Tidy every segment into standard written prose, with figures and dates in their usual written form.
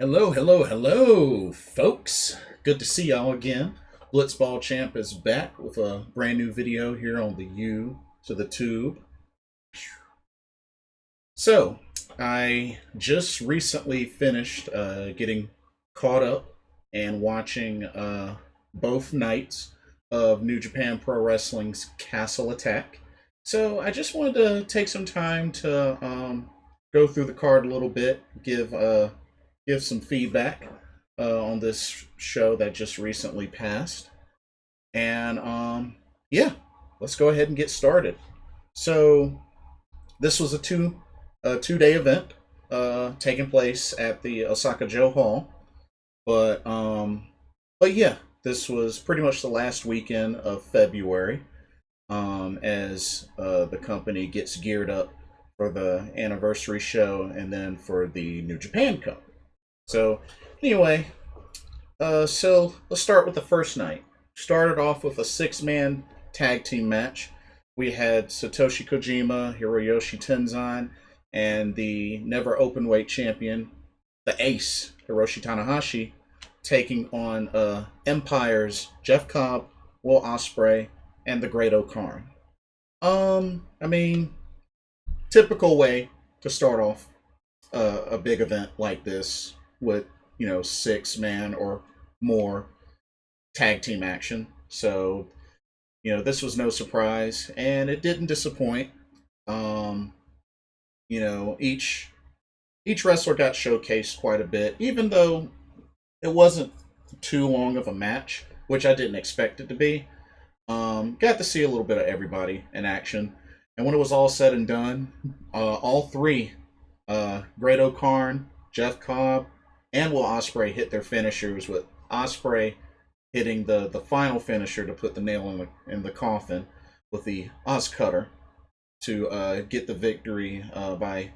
Hello, hello, hello, folks. Good to see y'all again. Blitzball Champ is back with a brand new video here on the U to the Tube. So, I just recently finished getting caught up and watching both nights of New Japan Pro Wrestling's Castle Attack. So, I just wanted to take some time to go through the card a little bit, give some feedback on this show that just recently passed. And yeah, let's go ahead and get started. So this was a two-day event taking place at the Osaka Joe Hall. But yeah, this was pretty much the last weekend of February as the company gets geared up for the anniversary show and then for the New Japan Cup. So anyway, so let's start with the first night. Started off with a six-man tag team match. We had Satoshi Kojima, Hiroshi Tenzin, and the never openweight champion, the ace, Hiroshi Tanahashi, taking on Empire's Jeff Cobb, Will Osprey, and the Great Okada. I mean, typical way to start off a big event like this with, 6-man or more tag team action. So, this was no surprise, and it didn't disappoint. Um, each wrestler got showcased quite a bit, even though it wasn't too long of a match, which I didn't expect it to be. Got to see a little bit of everybody in action, and when it was all said and done, all three, Great O'Karn, Jeff Cobb, and Will Osprey hit their finishers, with Osprey hitting the final finisher to put the nail in the coffin with the Oz Cutter to get the victory by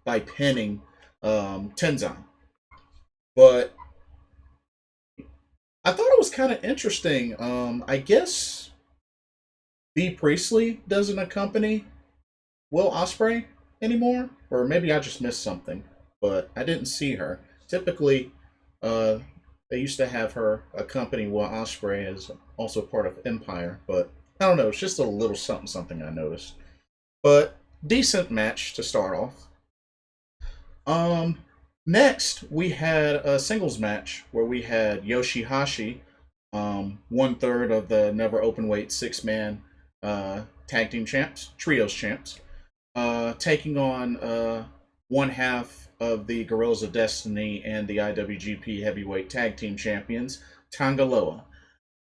pinning Tenzin. But I thought it was kind of interesting. I guess B Priestley doesn't accompany Will Osprey anymore, or maybe I just missed something. But I didn't see her. Typically, they used to have her accompany Will Osprey as also part of Empire, but I don't know. It's just a little something I noticed. But decent match to start off. Next we had a singles match where we had Yoshihashi, 1/3 of the never openweight six-man tag team champs, trios champs, taking on one half of the Guerrillas of Destiny and the IWGP Heavyweight Tag Team Champions, Tangaloa.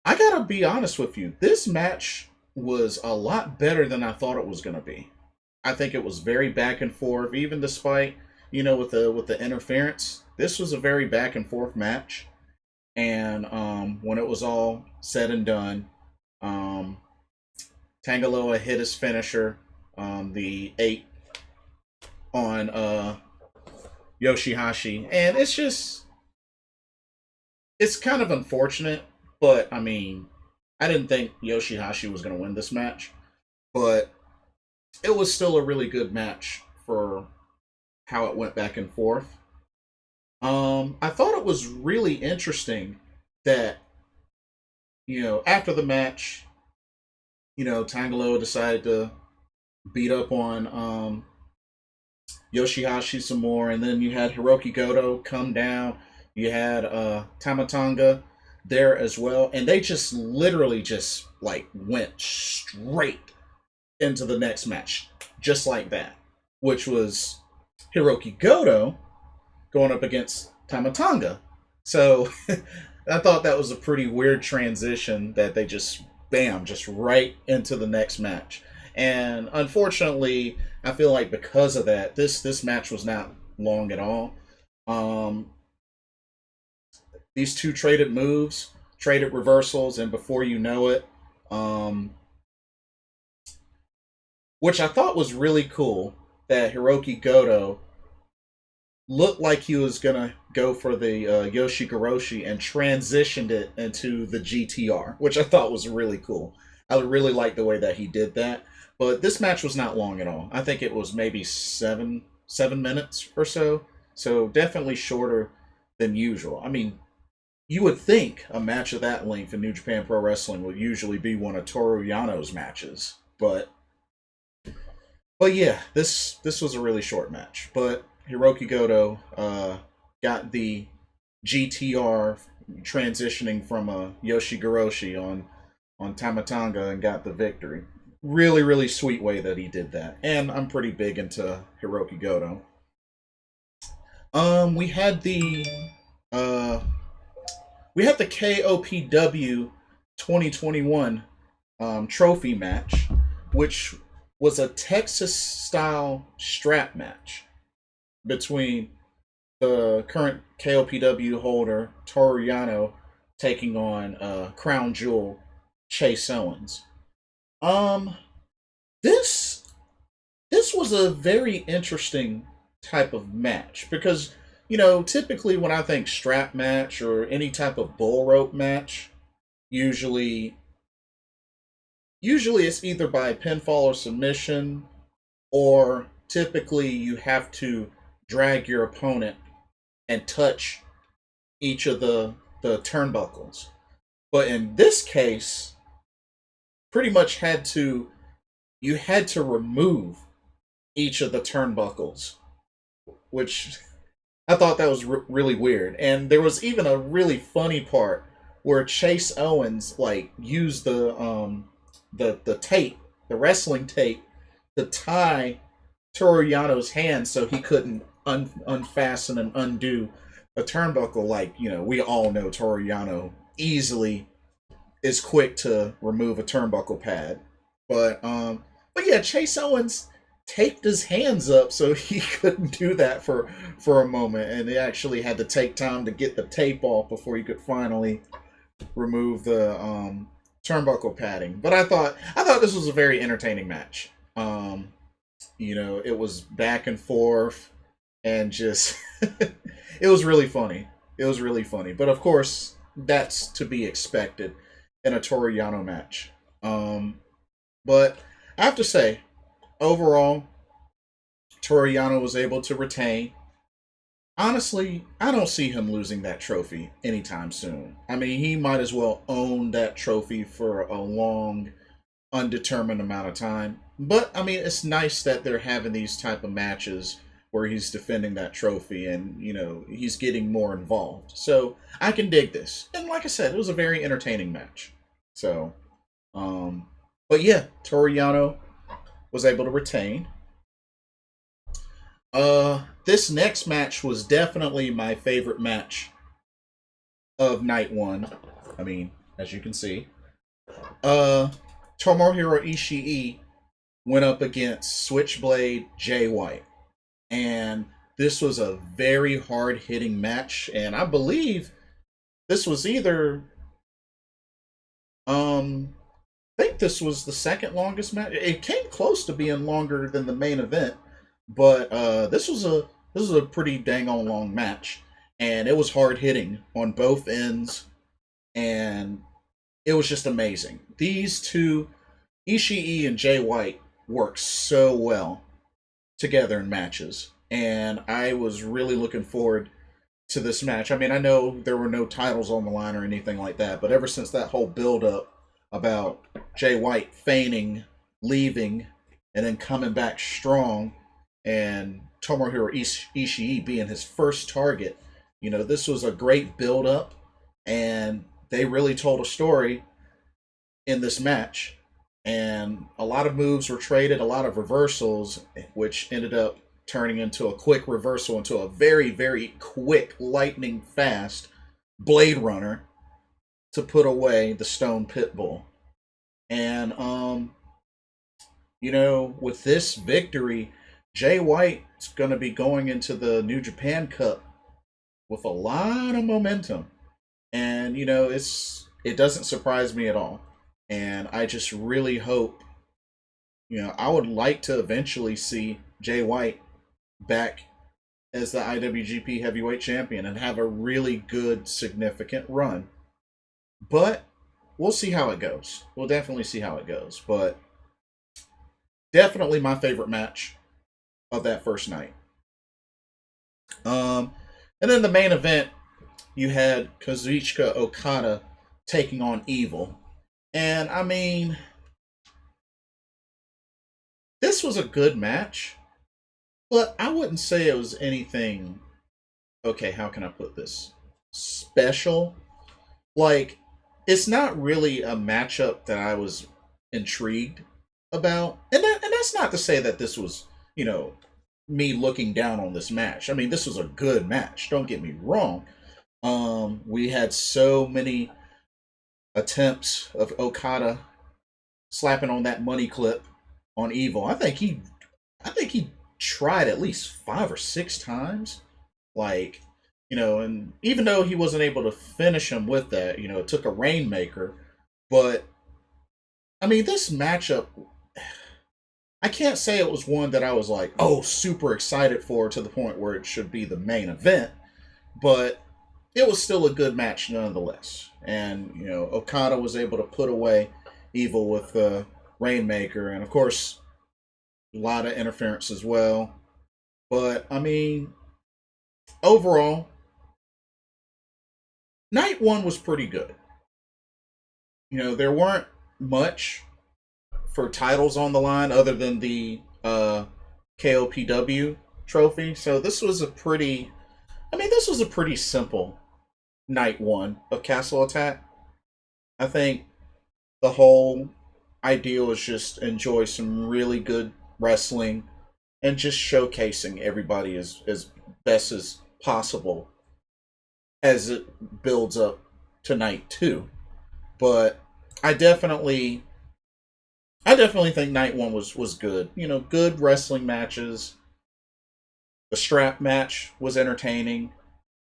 I gotta be honest with you, this match was a lot better than I thought it was gonna be. I think it was very back and forth, even despite with the interference. This was a very back and forth match, and when it was all said and done, Tangaloa hit his finisher, the 8 on Yoshihashi, and it's kind of unfortunate, but I mean, I didn't think Yoshihashi was going to win this match, but it was still a really good match for how it went back and forth. I thought it was really interesting that, after the match, Tangaloa decided to beat up on Yoshihashi some more, and then you had Hiroki Goto come down. You had Tamatanga there as well, and they just literally just went straight into the next match, just like that, which was Hiroki Goto going up against Tamatanga. So I thought that was a pretty weird transition that they just just right into the next match. And unfortunately, I feel like because of that, this match was not long at all. These two traded moves, traded reversals, and before you know it, which I thought was really cool, that Hiroki Goto looked like he was gonna go for the Yoshigoroshi and transitioned it into the GTR, which I thought was really cool. I really liked the way that he did that. But this match was not long at all. I think it was maybe seven minutes or so. So definitely shorter than usual. I mean, you would think a match of that length in New Japan Pro Wrestling would usually be one of Toru Yano's matches, but yeah, this was a really short match. But Hiroki Goto got the GTR transitioning from a Yoshihashi on Tamatanga and got the victory. Really, really sweet way that he did that. And I'm pretty big into Hiroki Goto. We had uh the KOPW 2021 trophy match, which was a Texas style strap match between the current KOPW holder Toru Yano taking on Crown Jewel Chase Owens. Um, this this was a very interesting type of match because typically when I think strap match or any type of bull rope match, usually it's either by pinfall or submission, or typically you have to drag your opponent and touch each of the turnbuckles. But in this case, pretty much you had to remove each of the turnbuckles, which I thought that was really weird. And there was even a really funny part where Chase Owens like used the tape, the wrestling tape, to tie Toru Yano's hand so he couldn't unfasten and undo a turnbuckle. Like we all know Toru Yano easily is quick to remove a turnbuckle pad, but yeah, Chase Owens taped his hands up so he couldn't do that for a moment, and they actually had to take time to get the tape off before he could finally remove the turnbuckle padding. But I thought this was a very entertaining match. It was back and forth, and just it was really funny. It was really funny, but of course that's to be expected in a Toru Yano match. But I have to say, overall, Toru Yano was able to retain. Honestly, I don't see him losing that trophy anytime soon. I mean, he might as well own that trophy for a long, undetermined amount of time. But I mean, it's nice that they're having these type of matches where he's defending that trophy and he's getting more involved. So I can dig this. And like I said, it was a very entertaining match. So, but yeah, Toru Yano was able to retain. This next match was definitely my favorite match of night one. I mean, as you can see, Tomohiro Ishii went up against Switchblade Jay White, and this was a very hard hitting match. And I believe this was either, I think this was the second longest match. It came close to being longer than the main event, but this was a pretty dang on long match, and it was hard hitting on both ends, and it was just amazing. These two, Ishii and Jay White, work so well together in matches, and I was really looking forward to this match. I mean, I know there were no titles on the line or anything like that, but ever since that whole build up about Jay White feigning, leaving, and then coming back strong, and Tomohiro Ishii being his first target, this was a great build up, and they really told a story in this match. And a lot of moves were traded, a lot of reversals, which ended up turning into a quick reversal into a very, very quick, lightning fast Blade Runner to put away the Stone Pitbull. And with this victory, Jay White's going to be going into the New Japan Cup with a lot of momentum. And it doesn't surprise me at all. And I just really hope, I would like to eventually see Jay White back as the IWGP Heavyweight Champion and have a really good, significant run. But we'll see how it goes. We'll definitely see how it goes. But definitely my favorite match of that first night. Um, and then the main event, you had Kazuchika Okada taking on Evil. And I mean, this was a good match, but I wouldn't say it was anything. Okay, how can I put this? Special. Like, it's not really a matchup that I was intrigued about. And that's not to say that this was, you know, me looking down on this match. I mean, this was a good match. Don't get me wrong. We had so many attempts of Okada slapping on that money clip on Evil. I think he tried at least 5 or 6 times. Like, and even though he wasn't able to finish him with that, it took a rainmaker. But I mean, this matchup, I can't say it was one that I was like, oh, super excited for to the point where it should be the main event. But it was still a good match nonetheless. And, Okada was able to put away Evil with the Rainmaker. And of course, a lot of interference as well. But, I mean, overall, night one was pretty good. There weren't much for titles on the line other than the KOPW trophy. So this was a pretty simple night one of Castle Attack. I think the whole idea was just enjoy some really good wrestling and just showcasing everybody as best as possible as it builds up to night two. But I definitely I definitely think night one was good. Good wrestling matches. The strap match was entertaining.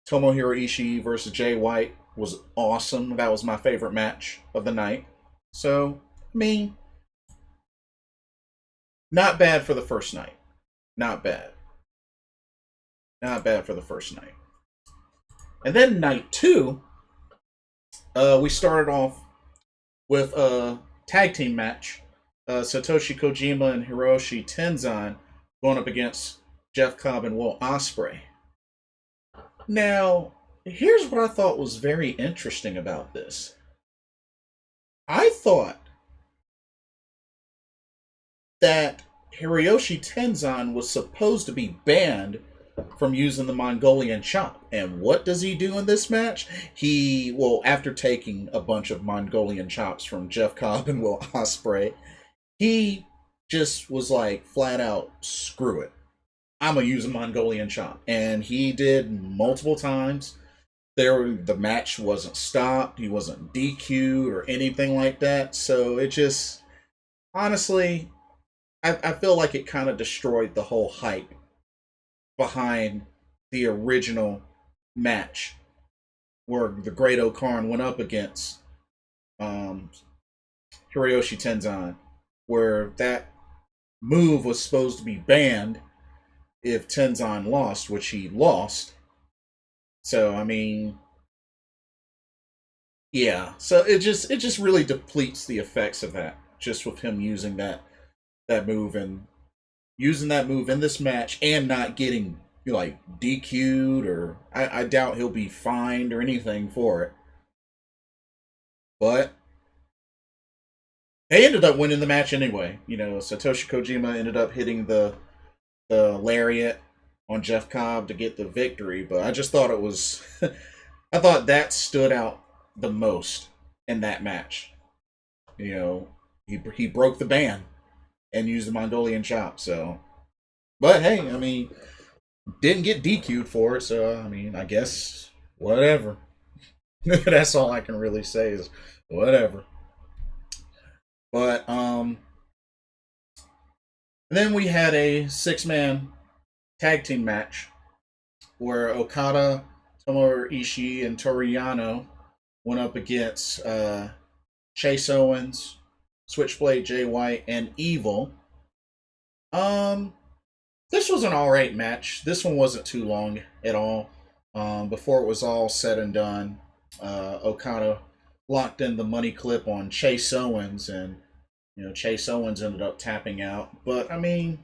Tomohiro Ishii versus Jay White was awesome. That was my favorite match of the night. So, I mean, not bad for the first night. Not bad. Not bad for the first night. And then night two, we started off with a tag team match. Satoshi Kojima and Hiroshi Tenzin going up against Jeff Cobb and Will Osprey. Now, here's what I thought was very interesting about this. I thought that Hiroshi Tenzin was supposed to be banned from using the Mongolian chop. And what does he do in this match? After taking a bunch of Mongolian chops from Jeff Cobb and Will Osprey, he just was like, flat out, screw it. I'm going to use a Mongolian chop. And he did multiple times. The match wasn't stopped. He wasn't DQ'd or anything like that. So it just, honestly, I feel like it kind of destroyed the whole hype behind the original match where the Great Okarn went up against Hiroshi Tenzin, where that move was supposed to be banned if Tenzin lost, which he lost. So I mean, yeah. So it just really depletes the effects of that, just with him using that move and using that move in this match and not getting like DQ'd, or I doubt he'll be fined or anything for it. But they ended up winning the match anyway. Satoshi Kojima ended up hitting the lariat on Jeff Cobb to get the victory. But I just thought it was, I thought that stood out the most in that match. He broke the ban and used the Mongolian chop. So, but hey, I mean, didn't get DQ'd for it. So I mean, I guess whatever. That's all I can really say is whatever. But then we had a 6-man tag team match where Okada, Tomohiro Ishii, and Toriano went up against Chase Owens, Switchblade Jay White, and Evil. Um, this was an alright match. This one wasn't too long at all. Before it was all said and done, Okada locked in the money clip on Chase Owens, and Chase Owens ended up tapping out. But I mean,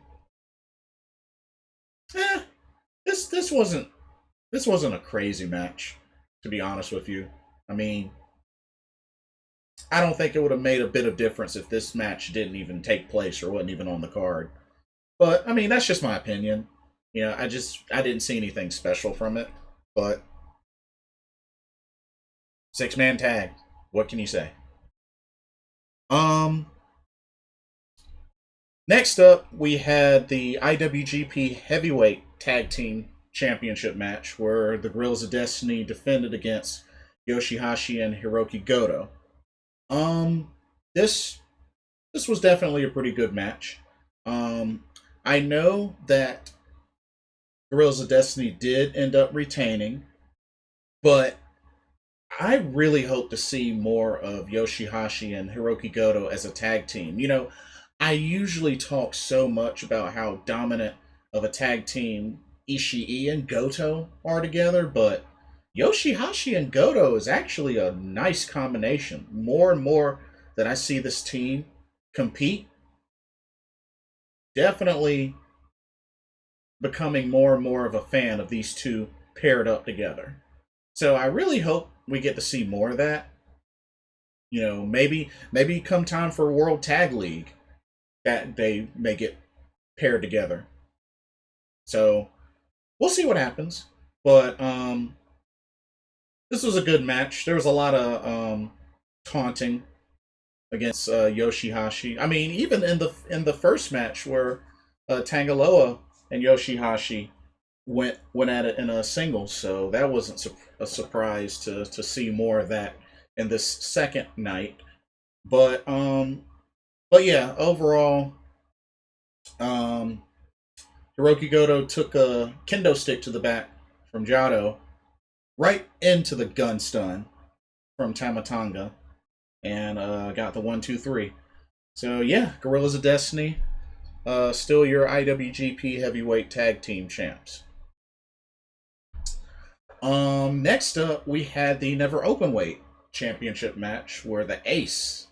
this this wasn't a crazy match, to be honest with you. I mean, I don't think it would have made a bit of difference if this match didn't even take place or wasn't even on the card. But I mean, that's just my opinion. You know, I didn't see anything special from it. But 6-man tag. What can you say? Um Next up, we had the IWGP Heavyweight Tag Team Championship match where the Guerrillas of Destiny defended against Yoshihashi and Hiroki Goto. Um, this this was definitely a pretty good match. I know that Guerrillas of Destiny did end up retaining, but I really hope to see more of Yoshihashi and Hiroki Goto as a tag team. You know, I usually talk so much about how dominant of a tag team Ishii and Goto are together, but Yoshihashi and Goto is actually a nice combination. More and more that I see this team compete, definitely becoming more and more of a fan of these two paired up together. So I really hope we get to see more of that. You know, maybe come time for World Tag League that they may get paired together. So we'll see what happens. But this was a good match. There was a lot of taunting against Yoshihashi. I mean, even in the first match where Tangaloa and Yoshihashi went at it in a singles, so that wasn't a surprise to see more of that in this second night. But yeah, overall, um, Hiroki Goto took a kendo stick to the back from Jado, right into the gun stun from Tamatanga, and got the 1-2-3. So yeah, Guerrillas of Destiny, still your IWGP Heavyweight Tag Team champs. Next up, we had the Never Openweight Championship match where the Ace,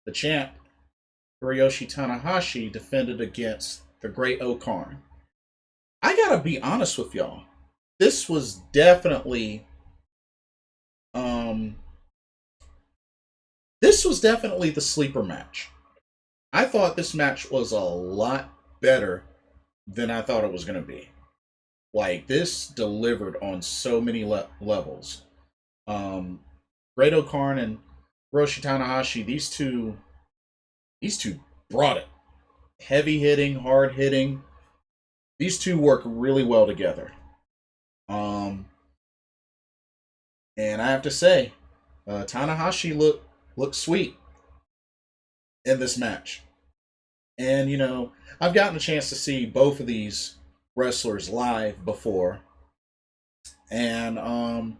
the champ, Hiroshi Tanahashi, defended against the Great O-Khan. I gotta be honest with y'all. This was definitely um this was definitely the sleeper match. I thought this match was a lot better than I thought it was gonna be. Like, this delivered on so many levels. Um Great O-Khan and Hiroshi Tanahashi, these two brought it. Heavy hitting, hard hitting. These two work really well together. Um, and I have to say, Tanahashi looked sweet in this match. And you know, I've gotten a chance to see both of these wrestlers live before, and I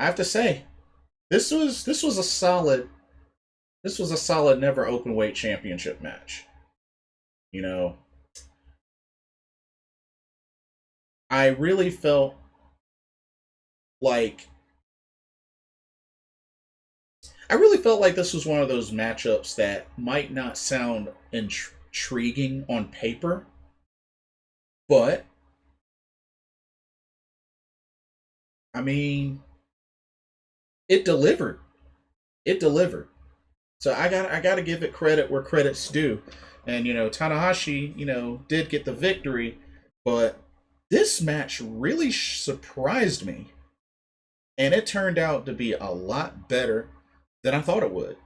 have to say, this was a solid never open weight championship match. You know, I really felt like this was one of those matchups that might not sound intriguing on paper, but I mean, it delivered. It delivered. So I got to give it credit where credit's due. And you know, Tanahashi, you know, did get the victory, but this match really surprised me, and it turned out to be a lot better than I thought it would.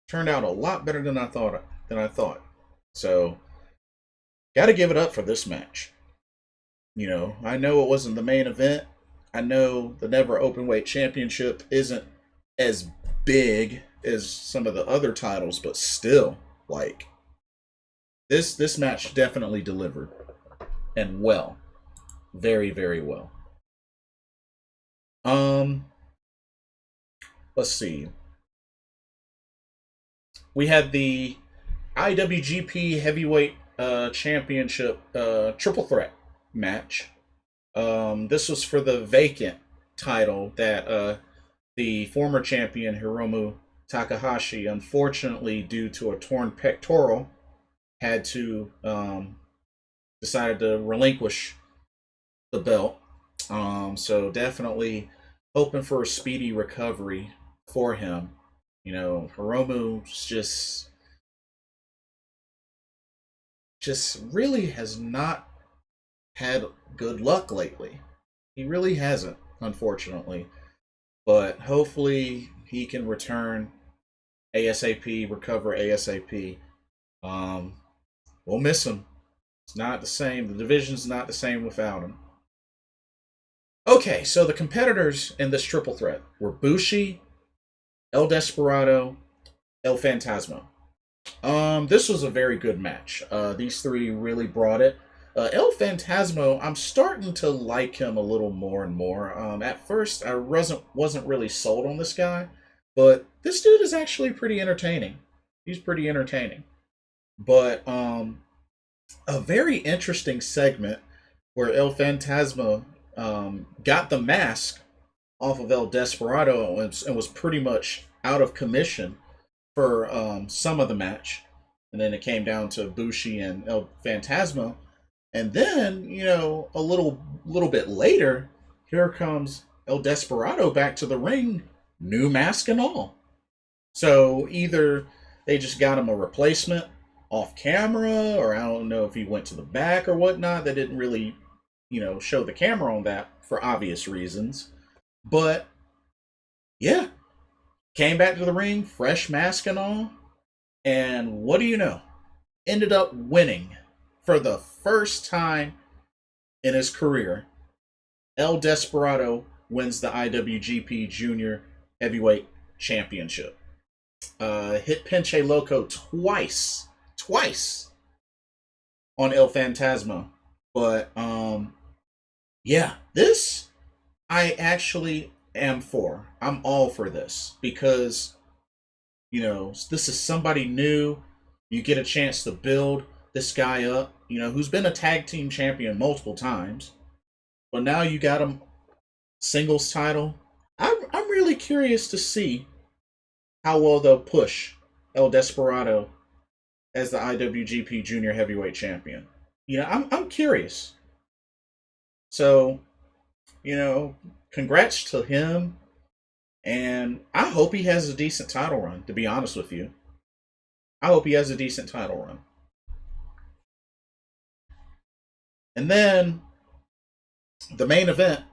Turned out a lot better than I thought. So, got to give it up for this match. You know, I know it wasn't the main event. I know the Never Openweight Championship isn't as big as some of the other titles, but still, like, this match definitely delivered, and well, very very well. Um, let's see. We had the IWGP Heavyweight Championship Triple Threat match. This was for the vacant title that the former champion Hiromu Takahashi, unfortunately, due to a torn pectoral, had to decided to relinquish the belt. So definitely hoping for a speedy recovery for him. Hiromu just really has not had good luck lately. He really hasn't, unfortunately. But hopefully he can return ASAP, recover ASAP. Um, we'll miss him. It's not the same. The division's not the same without him. Okay, so the competitors in this triple threat were Bushi, El Desperado, El Fantasma. This was a very good match. These three really brought it. El Fantasmo, I'm starting to like him a little more and more. At first, I wasn't really sold on this guy, but this dude is actually pretty entertaining. He's pretty entertaining. But a very interesting segment where El Fantasma got the mask off of El Desperado and was pretty much out of commission for some of the match. And then it came down to Bushi and El Fantasma. And then, a little bit later, here comes El Desperado back to the ring, new mask and all. So either they just got him a replacement off camera, or I don't know if he went to the back or whatnot. They didn't really, show the camera on that for obvious reasons. But yeah, came back to the ring, fresh mask and all. And what do you know? Ended up winning for the first time in his career. El Desperado wins the IWGP Junior Heavyweight Championship. Hit Pinche Loco twice on El Fantasma. But yeah, this I actually am for. I'm all for this because this is somebody new. You get a chance to build this guy up, who's been a tag team champion multiple times, but now you got him singles title. I'm really curious to see how well they'll push El Desperado as the IWGP Junior Heavyweight Champion. I'm curious. So, congrats to him, and I hope he has a decent title run. To be honest with you, I hope he has a decent title run. And then the main event,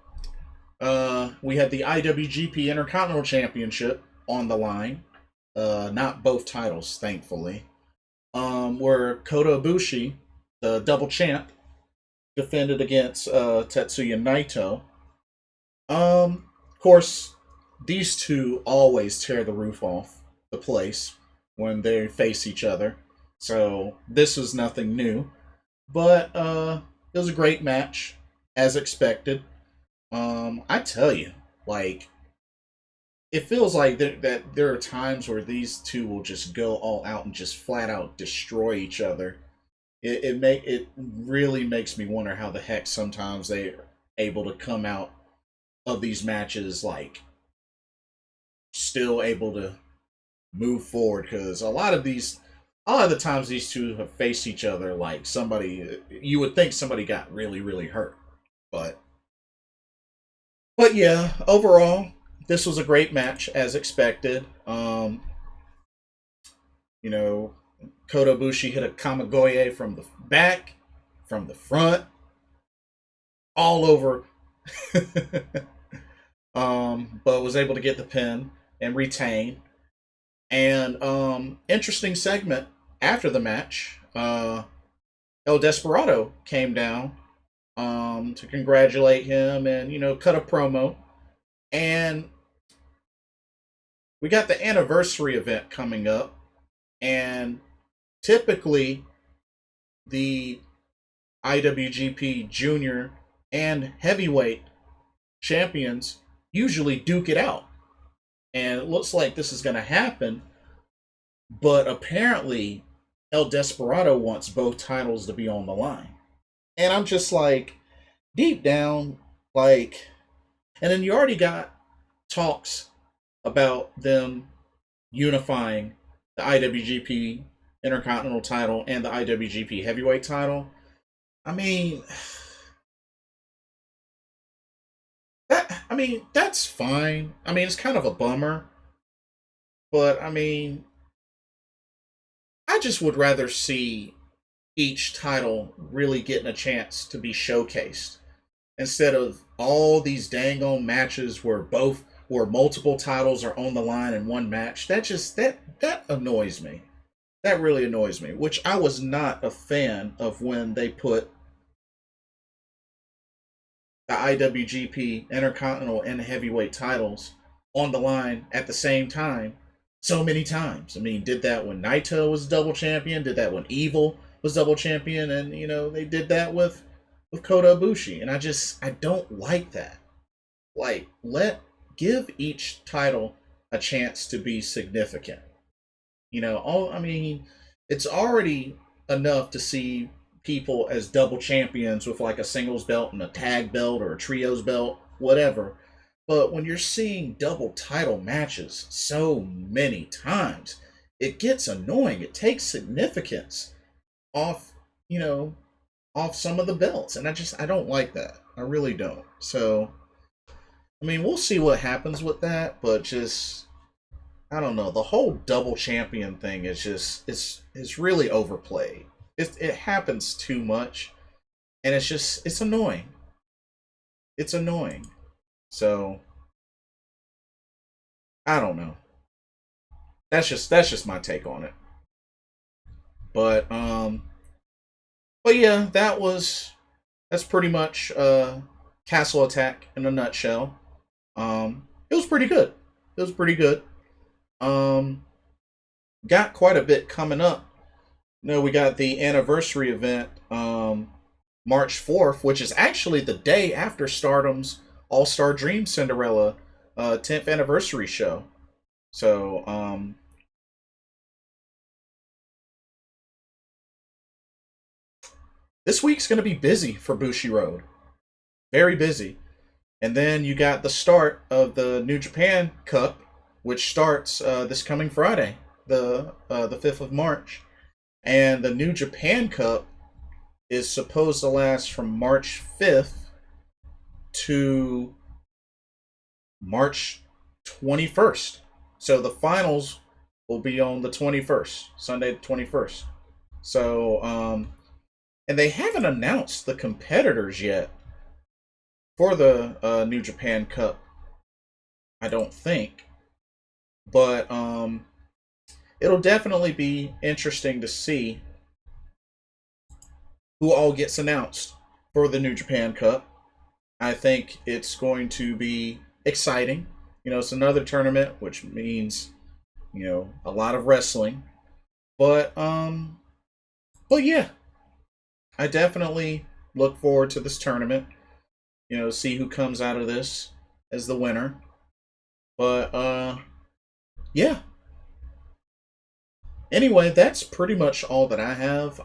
we had the IWGP Intercontinental Championship on the line. Not both titles, thankfully. Where Kota Ibushi, the double champ, defended against Tetsuya Naito. Of course, these two always tear the roof off the place when they face each other. So this was nothing new. But it was a great match, as expected. I tell you, it feels like that there are times where these two will just go all out and just flat out destroy each other. It really makes me wonder how the heck sometimes they're able to come out of these matches still able to move forward, because a lot of the times these two have faced each other, you would think somebody got really, really hurt. But yeah, overall, this was a great match as expected. Kota Ibushi hit a Kamigoye from the back, from the front, all over. But was able to get the pin and retain. And interesting segment after the match. El Desperado came down to congratulate him and cut a promo. And we got the anniversary event coming up, and typically the IWGP Junior and Heavyweight champions usually duke it out. And it looks like this is going to happen, but apparently El Desperado wants both titles to be on the line. And I'm just deep down, and then you already got talks about them unifying the IWGP Intercontinental title and the IWGP Heavyweight title. I mean, that's fine. I mean, it's kind of a bummer, but I mean, I just would rather see each title really getting a chance to be showcased instead of all these dang on matches where multiple titles are on the line in one match. That annoys me. That really annoys me. Which I was not a fan of when they put the IWGP Intercontinental and Heavyweight titles on the line at the same time so many times. I mean, did that when Naito was double champion, did that when Evil was double champion, and they did that with Kota Ibushi, and I don't like that. Like, give each title a chance to be significant. I mean, it's already enough to see people as double champions with like a singles belt and a tag belt or a trios belt, whatever. But when you're seeing double title matches so many times, it gets annoying. It takes significance off, off some of the belts. And I don't like that. I really don't. So, I mean, we'll see what happens with that, but just, I don't know. The whole double champion thing is it's really overplayed. It happens too much, and it's annoying. It's annoying. So I don't know. That's just my take on it. But but yeah, that's pretty much Castle Attack in a nutshell. It was pretty good. It was pretty good. Um, got quite a bit coming up. No, we got the anniversary event, March 4th, which is actually the day after Stardom's All Star Dream Cinderella 10th anniversary show. So, this week's going to be busy for Bushi Road. Very busy. And then you got the start of the New Japan Cup, which starts this coming Friday, the 5th of March. And the New Japan Cup is supposed to last from March 5th to March 21st. So the finals will be on the 21st, Sunday the 21st. So, and they haven't announced the competitors yet for the New Japan Cup, I don't think. But it'll definitely be interesting to see who all gets announced for the New Japan Cup. I think it's going to be exciting. It's another tournament, which means, a lot of wrestling. But yeah, I definitely look forward to this tournament. See who comes out of this as the winner. But yeah. Anyway, that's pretty much all that I have.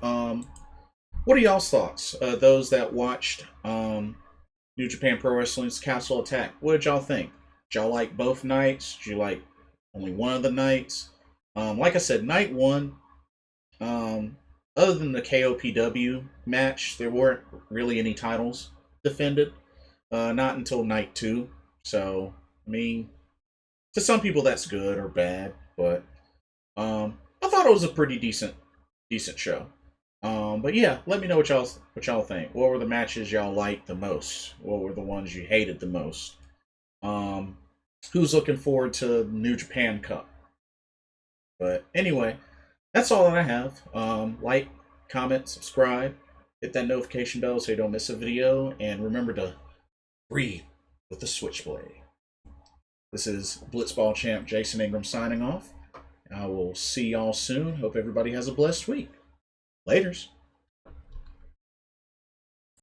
What are y'all's thoughts? Those that watched New Japan Pro Wrestling's Castle Attack, what did y'all think? Did y'all like both nights? Did you like only one of the nights? Like I said, night one, other than the KOPW match, there weren't really any titles defended. Not until night two. So, I mean, to some people that's good or bad, but I thought it was a pretty decent show. But yeah, let me know what y'all think. What were the matches y'all liked the most? What were the ones you hated the most? Who's looking forward to New Japan Cup? But anyway, that's all that I have. Like, comment, subscribe, hit that notification bell so you don't miss a video, and remember to breathe with the switchblade. This is Blitzball Champ Jason Ingram signing off. I will see y'all soon. Hope everybody has a blessed week. Laters.